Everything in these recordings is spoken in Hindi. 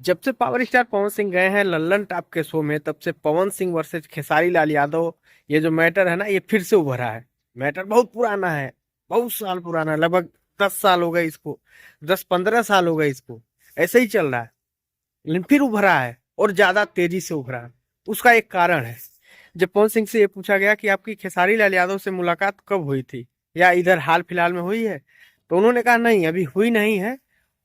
जब से पावर स्टार पवन सिंह गए हैं लल्लन टॉप के शो में, तब से पवन सिंह वर्सेस खेसारी लाल यादव, ये जो मैटर है ना, ये फिर से उभरा है। मैटर बहुत पुराना है, बहुत साल पुराना है, लगभग 10 साल हो गए इसको, 10-15 साल हो गए इसको, ऐसे ही चल रहा है। लेकिन फिर उभरा है और ज्यादा तेजी से उभरा है। उसका एक कारण है। जब पवन सिंह से ये पूछा गया कि आपकी खेसारी लाल यादव से मुलाकात कब हुई थी, या इधर हाल फिलहाल में हुई है, तो उन्होंने कहा नहीं, अभी हुई नहीं है,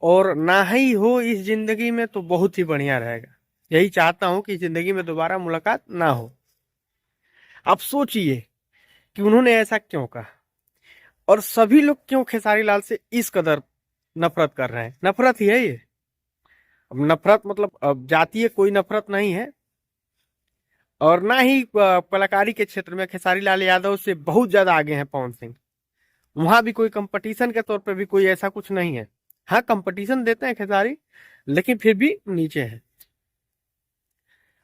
और ना ही हो इस जिंदगी में तो बहुत ही बढ़िया रहेगा। यही चाहता हूं कि जिंदगी में दोबारा मुलाकात ना हो। अब सोचिए कि उन्होंने ऐसा क्यों कहा, और सभी लोग क्यों खेसारी लाल से इस कदर नफरत कर रहे हैं। नफरत ही है ये। अब नफरत मतलब अब जातीय कोई नफरत नहीं है, और ना ही कलाकारी के क्षेत्र में खेसारी लाल यादव से बहुत ज्यादा आगे हैं पवन सिंह। वहां भी कोई कंपटीशन के तौर पे भी कोई ऐसा कुछ नहीं है। हाँ, कंपटीशन देते हैं खेसारी, लेकिन फिर भी नीचे है।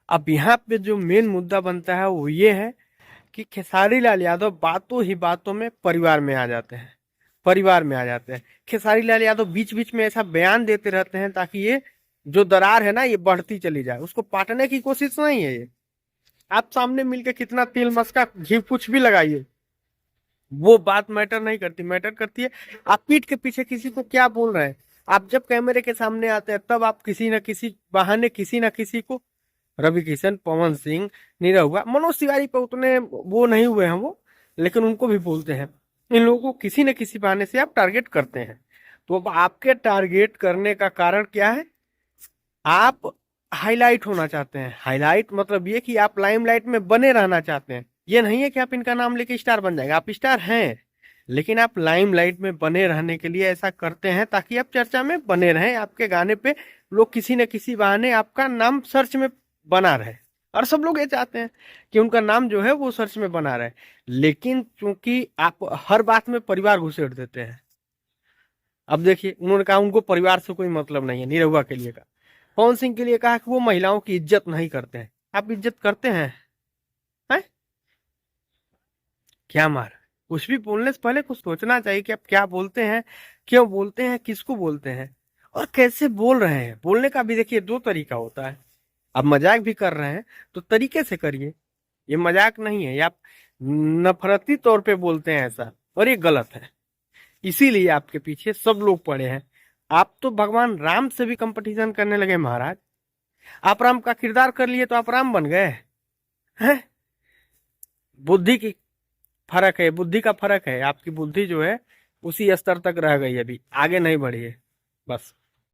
अब यहाँ पे जो मेन मुद्दा बनता है वो ये है कि खेसारी लाल यादव बातों ही बातों में परिवार में आ जाते हैं। परिवार में आ जाते हैं। खेसारी लाल यादव बीच बीच में ऐसा बयान देते रहते हैं ताकि ये जो दरार है ना, ये बढ़ती चली जाए। उसको पाटने की कोशिश नहीं है ये। आप सामने मिलके कितना तेल मस्का घी कुछ भी लगाइए, वो बात मैटर नहीं करती। मैटर करती है आप पीठ के पीछे किसी को क्या बोल रहे हैं। आप जब कैमरे के सामने आते हैं तब आप किसी न किसी बहाने किसी न किसी को, रवि किशन, पवन सिंह, नीरव हुआ, मनोज तिवारी पे उतने वो नहीं हुए हैं वो, लेकिन उनको भी बोलते हैं। इन लोगों को किसी न किसी बहाने से आप टारगेट करते हैं। तो अब आपके टारगेट करने का कारण क्या है? आप हाईलाइट होना चाहते हैं। हाईलाइट मतलब ये कि आप लाइमलाइट में बने रहना चाहते हैं। ये नहीं है कि आप इनका नाम लेके स्टार बन जाएंगे। आप स्टार हैं, लेकिन आप लाइमलाइट में बने रहने के लिए ऐसा करते हैं ताकि आप चर्चा में बने रहें। आपके गाने पे लोग किसी न किसी बहाने आपका नाम सर्च में बना रहे, और सब लोग ये चाहते हैं कि उनका नाम जो है वो सर्च में बना रहे। लेकिन चूंकि आप हर बात में परिवार घुसेड़ देते हैं। अब देखिए, उन्होंने कहा उनको परिवार से कोई मतलब नहीं है, निरहुआ के लिए कहा। पवन सिंह के लिए कहा कि वो महिलाओं की इज्जत नहीं करते हैं। आप इज्जत करते हैं? हैं? क्या मार, कुछ भी बोलने से पहले कुछ सोचना चाहिए कि आप क्या बोलते हैं, क्यों बोलते हैं, किसको बोलते हैं, और कैसे बोल रहे हैं। बोलने का भी देखिए दो तरीका होता है। आप मजाक भी कर रहे हैं तो तरीके से करिए। ये मजाक नहीं है, ये आप नफरती तौर पे बोलते हैं ऐसा, और ये गलत है। इसीलिए आपके पीछे सब लोग पड़े हैं। आप तो भगवान राम से भी कंपटीशन करने लगे महाराज। आप राम का किरदार कर लिए तो आप राम बन गए हैं। बुद्धि की फर्क है, बुद्धि का फर्क है। आपकी बुद्धि जो है उसी स्तर तक रह गई, अभी आगे नहीं बढ़ी है। बस।